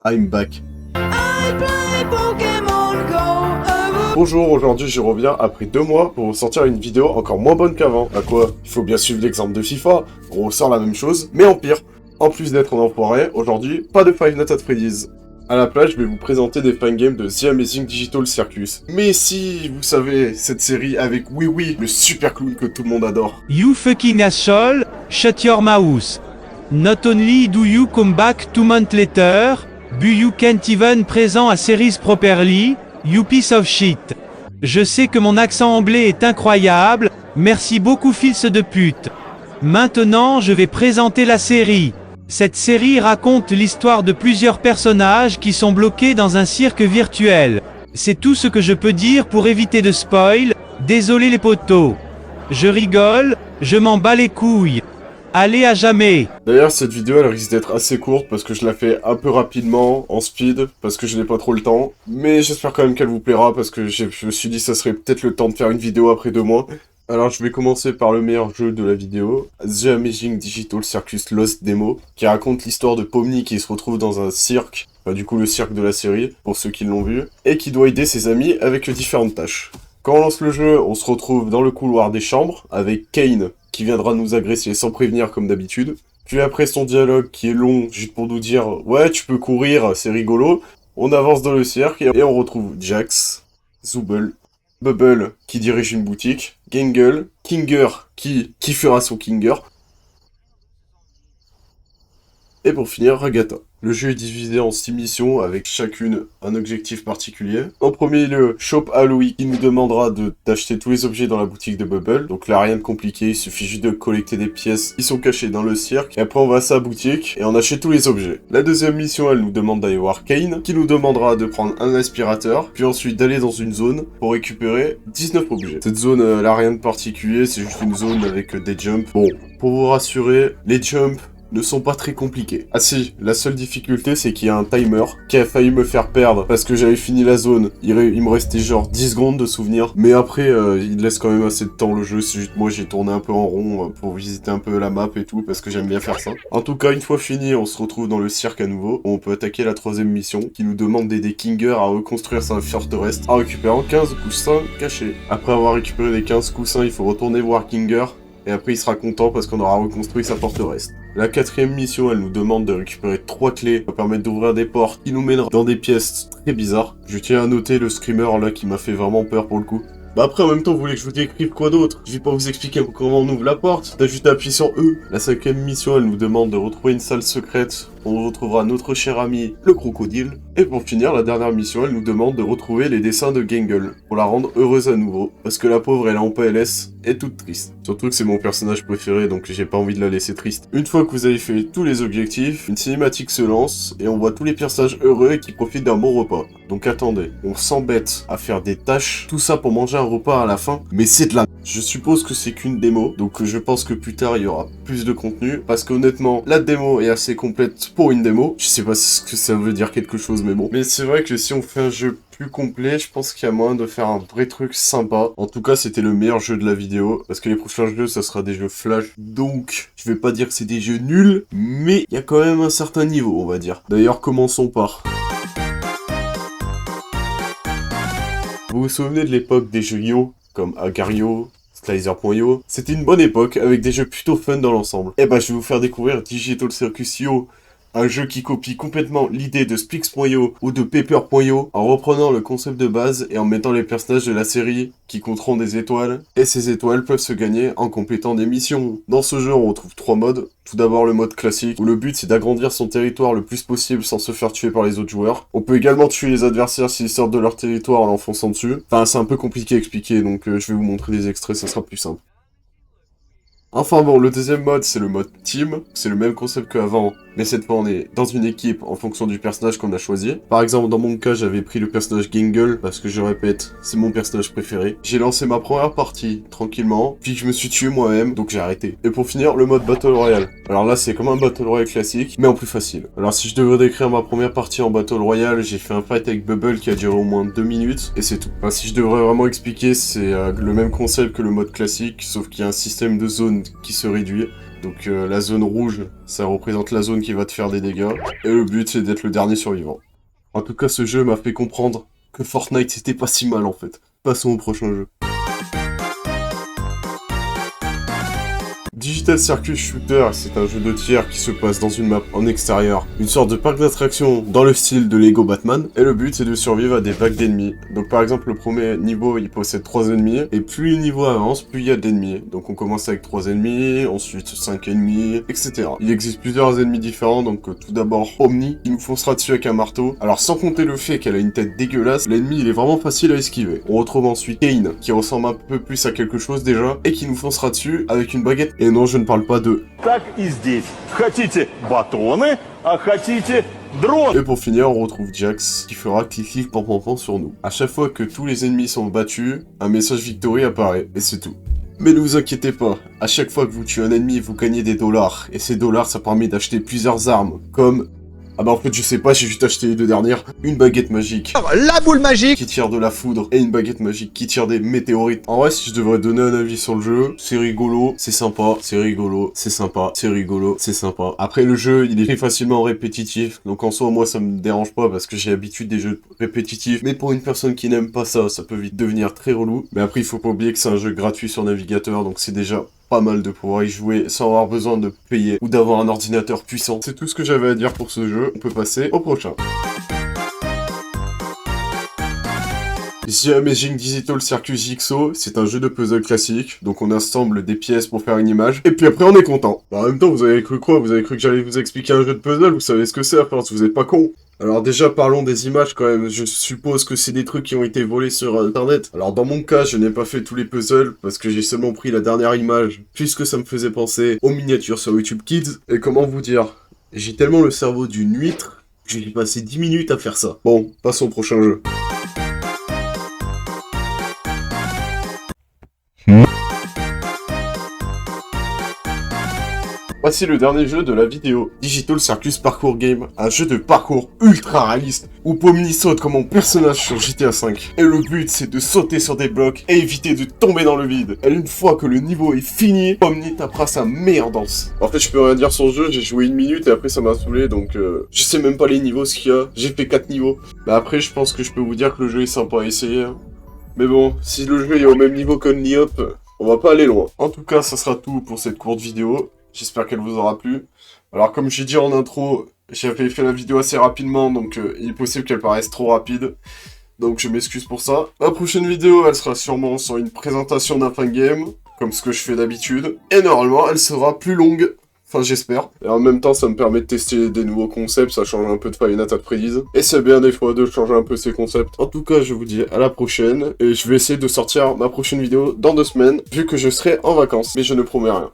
I'm back. Bonjour, aujourd'hui je reviens après 2 mois pour vous sortir une vidéo encore moins bonne qu'avant. À quoi? Il faut bien suivre l'exemple de FIFA, on ressort la même chose, mais en pire. En plus d'être un enfoiré, aujourd'hui, pas de Five Nights at Freddy's. À la place, je vais vous présenter des fangames de The Amazing Digital Circus. Mais si, vous savez, cette série avec Oui, le super clown que tout le monde adore. You fucking asshole, shut your mouth. Not only do you come back 2 months later, but you can't even present a series properly, you piece of shit. Je sais que mon accent anglais est incroyable, merci beaucoup fils de pute. Maintenant je vais présenter la série. Cette série raconte l'histoire de plusieurs personnages qui sont bloqués dans un cirque virtuel. C'est tout ce que je peux dire pour éviter de spoil, désolé les potos. Je rigole, je m'en bats les couilles. Allez à jamais. D'ailleurs, cette vidéo, elle risque d'être assez courte parce que je la fais un peu rapidement, en speed, parce que je n'ai pas trop le temps. Mais j'espère quand même qu'elle vous plaira parce que je me suis dit que ça serait peut-être le temps de faire une vidéo après 2 mois. Alors, je vais commencer par le meilleur jeu de la vidéo, The Amazing Digital Circus Lost Demo, qui raconte l'histoire de Pomni qui se retrouve dans un cirque, enfin du coup le cirque de la série, pour ceux qui l'ont vu, et qui doit aider ses amis avec différentes tâches. Quand on lance le jeu, on se retrouve dans le couloir des chambres, avec Kane, qui viendra nous agresser sans prévenir comme d'habitude. Puis après son dialogue qui est long, juste pour nous dire « Ouais, tu peux courir, c'est rigolo », on avance dans le cirque et on retrouve Jax, Zooble, Bubble qui dirige une boutique, Gangle, Kinger qui fera son Kinger, et pour finir, Ragata. Le jeu est divisé en 6 missions avec chacune un objectif particulier. En premier lieu, Shop Halloween qui nous demandera d'acheter tous les objets dans la boutique de Bubble. Donc là, rien de compliqué, il suffit juste de collecter des pièces qui sont cachées dans le cirque. Et après, on va à sa boutique et on achète tous les objets. La deuxième mission, elle nous demande d'aller voir Kane qui nous demandera de prendre un aspirateur. Puis ensuite d'aller dans une zone pour récupérer 19 objets. Cette zone, elle a rien de particulier, c'est juste une zone avec des jumps. Bon, pour vous rassurer, les jumps ne sont pas très compliqués. Ah si, la seule difficulté c'est qu'il y a un timer qui a failli me faire perdre parce que j'avais fini la zone. Il me restait genre 10 secondes de souvenir. Mais après, il laisse quand même assez de temps le jeu. C'est juste moi j'ai tourné un peu en rond pour visiter un peu la map et tout parce que j'aime bien faire ça. En tout cas, une fois fini, on se retrouve dans le cirque à nouveau. On peut attaquer la 3ème mission qui nous demande d'aider Kinger à reconstruire sa forteresse en récupérant 15 coussins cachés. Après avoir récupéré les 15 coussins, il faut retourner voir Kinger. Et après il sera content parce qu'on aura reconstruit sa forteresse. La 4ème mission, elle nous demande de récupérer 3 clés qui permettre d'ouvrir des portes qui nous mèneront dans des pièces très bizarres. Je tiens à noter le screamer là qui m'a fait vraiment peur pour le coup. Bah après en même temps vous voulez que je vous décrive quoi d'autre? Je vais pas vous expliquer comment on ouvre la porte, t'as juste à appuyer sur E. La 5ème mission, elle nous demande de retrouver une salle secrète. On retrouvera notre cher ami le crocodile. Et pour finir, la dernière mission, elle nous demande de retrouver les dessins de Gangle pour la rendre heureuse à nouveau. Parce que la pauvre elle est en PLS et toute triste. Surtout que c'est mon personnage préféré donc j'ai pas envie de la laisser triste. Une fois que vous avez fait tous les objectifs, une cinématique se lance et on voit tous les personnages heureux et qui profitent d'un bon repas. Donc attendez, on s'embête à faire des tâches, tout ça pour manger un repas à la fin, mais c'est de la... Je suppose que c'est qu'une démo, donc je pense que plus tard il y aura plus de contenu, parce qu'honnêtement, la démo est assez complète pour une démo. Je sais pas ce que ça veut dire quelque chose, mais bon. Mais c'est vrai que si on fait un jeu plus complet, je pense qu'il y a moyen de faire un vrai truc sympa. En tout cas, c'était le meilleur jeu de la vidéo, parce que les prochains jeux, ça sera des jeux flash, donc je vais pas dire que c'est des jeux nuls, mais il y a quand même un certain niveau, on va dire. D'ailleurs, commençons par... Vous vous souvenez de l'époque des jeux Yo, comme Agario, Slicer.io? C'était une bonne époque, avec des jeux plutôt fun dans l'ensemble. Et bah je vais vous faire découvrir Digital Circus Yo, un jeu qui copie complètement l'idée de Spix.io ou de Paper.io en reprenant le concept de base et en mettant les personnages de la série qui compteront des étoiles. Et ces étoiles peuvent se gagner en complétant des missions. Dans ce jeu, on retrouve 3 modes. Tout d'abord le mode classique, où le but c'est d'agrandir son territoire le plus possible sans se faire tuer par les autres joueurs. On peut également tuer les adversaires s'ils sortent de leur territoire en l'enfonçant dessus. Enfin, c'est un peu compliqué à expliquer, donc je vais vous montrer des extraits, ça sera plus simple. Enfin bon, le deuxième mode, c'est le mode team. C'est le même concept qu'avant, mais cette fois on est dans une équipe en fonction du personnage qu'on a choisi. Par exemple, dans mon cas, j'avais pris le personnage Gangle, parce que je répète, c'est mon personnage préféré. J'ai lancé ma première partie, tranquillement, puis je me suis tué moi-même, donc j'ai arrêté. Et pour finir, le mode Battle Royale. Alors là, c'est comme un Battle Royale classique, mais en plus facile. Alors si je devais décrire ma première partie en Battle Royale, j'ai fait un fight avec Bubble qui a duré au moins 2 minutes, et c'est tout. Enfin, si je devrais vraiment expliquer, c'est le même concept que le mode classique, sauf qu'il y a un système de zone qui se réduit. Donc la zone rouge, ça représente la zone qui va te faire des dégâts. Et le but, c'est d'être le dernier survivant. En tout cas, ce jeu m'a fait comprendre que Fortnite, c'était pas si mal en fait. Passons au prochain jeu. Digital Circus Shooter, c'est un jeu de tir qui se passe dans une map en extérieur, une sorte de parc d'attractions dans le style de Lego Batman, et le but c'est de survivre à des vagues d'ennemis. Donc par exemple le premier niveau il possède 3 ennemis, et plus le niveau avance, plus il y a d'ennemis. Donc on commence avec 3 ennemis, ensuite 5 ennemis, etc. Il existe plusieurs ennemis différents, donc tout d'abord Omni, qui nous foncera dessus avec un marteau. Alors sans compter le fait qu'elle a une tête dégueulasse, l'ennemi il est vraiment facile à esquiver. On retrouve ensuite Kane, qui ressemble un peu plus à quelque chose déjà, et qui nous foncera dessus avec une baguette. Et non, je ne parle pas de... Так и здесь. Хотите батоны, а хотите дрон. Et pour finir, on retrouve Jax, qui fera clic-clic pam-pam-pam sur nous. À chaque fois que tous les ennemis sont battus, un message victory apparaît, et c'est tout. Mais ne vous inquiétez pas, à chaque fois que vous tuez un ennemi, vous gagnez des dollars, et ces dollars, ça permet d'acheter plusieurs armes, comme... Ah bah en fait je sais pas, j'ai juste acheté les deux dernières. Une baguette magique. La boule magique qui tire de la foudre et une baguette magique qui tire des météorites. En vrai si je devrais donner un avis sur le jeu, c'est rigolo, c'est sympa, c'est rigolo, c'est sympa, c'est rigolo, c'est sympa. Après le jeu il est très facilement répétitif, donc en soi moi ça me dérange pas parce que j'ai l'habitude des jeux répétitifs. Mais pour une personne qui n'aime pas ça, ça peut vite devenir très relou. Mais après il faut pas oublier que c'est un jeu gratuit sur navigateur, donc c'est déjà... pas mal de pouvoir y jouer sans avoir besoin de payer ou d'avoir un ordinateur puissant. C'est tout ce que j'avais à dire pour ce jeu. On peut passer au prochain. The Amazing Digital Circus Jigsaw, c'est un jeu de puzzle classique, donc on assemble des pièces pour faire une image, et puis après on est content. Bah, en même temps, vous avez cru quoi? Vous avez cru que j'allais vous expliquer un jeu de puzzle? Vous savez ce que c'est, enfin, vous êtes pas con. Alors déjà, parlons des images quand même. Je suppose que c'est des trucs qui ont été volés sur internet. Alors dans mon cas, je n'ai pas fait tous les puzzles parce que j'ai seulement pris la dernière image, puisque ça me faisait penser aux miniatures sur YouTube Kids. Et comment vous dire, j'ai tellement le cerveau d'une huître que j'ai passé 10 minutes à faire ça. Bon, passons au prochain jeu. Voici le dernier jeu de la vidéo, Digital Circus Parkour Game, un jeu de parcours ultra réaliste, où Pomni saute comme mon personnage sur GTA V. Et le but c'est de sauter sur des blocs et éviter de tomber dans le vide. Et une fois que le niveau est fini, Pomni tapera sa meilleure danse. En fait je peux rien dire sur le jeu, j'ai joué 1 minute et après ça m'a saoulé, donc je sais même pas les niveaux ce qu'il y a, j'ai fait 4 niveaux. Mais après je pense que je peux vous dire que le jeu est sympa à essayer. Mais bon, si le jeu est au même niveau qu'Only Hop, on va pas aller loin. En tout cas ça sera tout pour cette courte vidéo. J'espère qu'elle vous aura plu. Alors comme j'ai dit en intro, j'avais fait la vidéo assez rapidement, donc il est possible qu'elle paraisse trop rapide. Donc je m'excuse pour ça. La prochaine vidéo, elle sera sûrement sur une présentation d'un fan game, comme ce que je fais d'habitude. Et normalement, elle sera plus longue. Enfin, j'espère. Et en même temps, ça me permet de tester des nouveaux concepts, ça change un peu de Five Nights at Freddy's. Et c'est bien des fois de changer un peu ces concepts. En tout cas, je vous dis à la prochaine. Et je vais essayer de sortir ma prochaine vidéo dans 2 semaines, vu que je serai en vacances. Mais je ne promets rien.